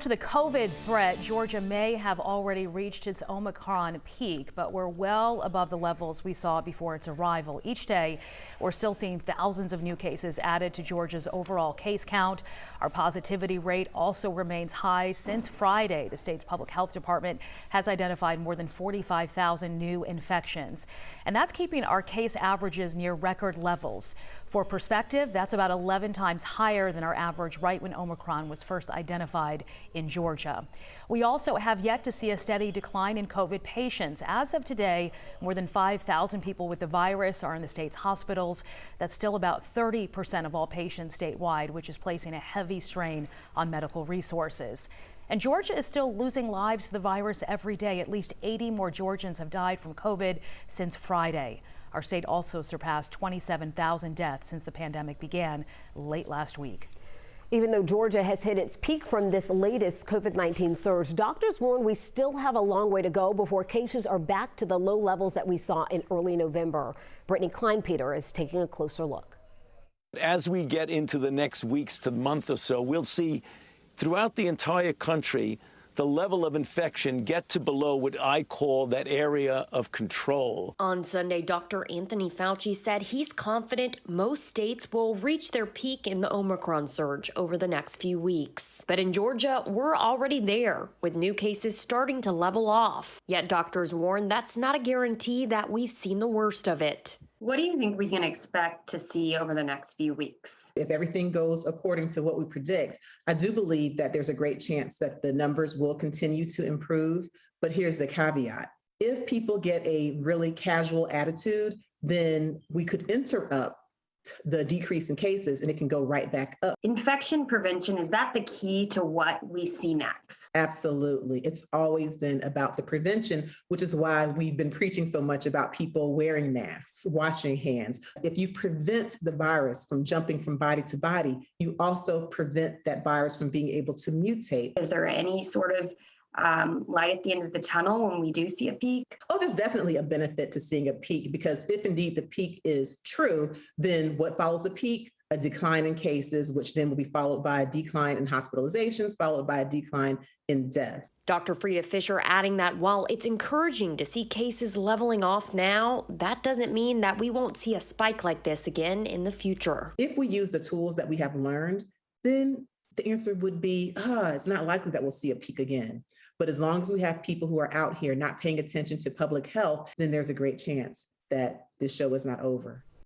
To the COVID threat, Georgia may have already reached its Omicron peak, but we're well above the levels we saw before its arrival. Each day, we're still seeing thousands of new cases added to Georgia's overall case count. Our positivity rate also remains high. Since Friday, the state's public health department has identified more than 45,000 new infections, and that's keeping our case averages near record levels. For perspective, that's about 11 times higher than our average right when Omicron was first identified in Georgia. We also have yet to see a steady decline in COVID patients. As of today, more than 5,000 people with the virus are in the state's hospitals. That's still about 30% of all patients statewide, which is placing a heavy strain on medical resources. And Georgia is still losing lives to the virus every day. At least 80 more Georgians have died from COVID since Friday. Our state also surpassed 27,000 deaths since the pandemic began late last week. Even though Georgia has hit its peak from this latest COVID-19 surge, doctors warn we still have a long way to go before cases are back to the low levels that we saw in early November. Brittany Kleinpeter is taking a closer look. As we get into the next weeks to month or so, we'll see throughout the entire country the level of infection get to below what I call that area of control. On Sunday, Dr. Anthony Fauci said he's confident most states will reach their peak in the Omicron surge over the next few weeks. But in Georgia, we're already there, with new cases starting to level off. Yet doctors warn that's not a guarantee that we've seen the worst of it. What do you think we can expect to see over the next few weeks? If everything goes according to what we predict, I do believe that there's a great chance that the numbers will continue to improve. But here's the caveat. If people get a really casual attitude, then we could interrupt the decrease in cases and it can go right back up. Infection prevention, is that the key to what we see next? Absolutely. It's always been about the prevention, which is why we've been preaching so much about people wearing masks, washing hands. If you prevent the virus from jumping from body to body, you also prevent that virus from being able to mutate. Is there any sort of light at the end of the tunnel when we do see a peak? Oh, there's definitely a benefit to seeing a peak, because if indeed the peak is true, then what follows a peak? A decline in cases, which then will be followed by a decline in hospitalizations, followed by a decline in deaths. Dr. Frida Fisher adding that while it's encouraging to see cases leveling off now, that doesn't mean that we won't see a spike like this again in the future. If we use the tools that we have learned, then the answer would be, it's not likely that we'll see a peak again. But as long as we have people who are out here not paying attention to public health, then there's a great chance that this show is not over.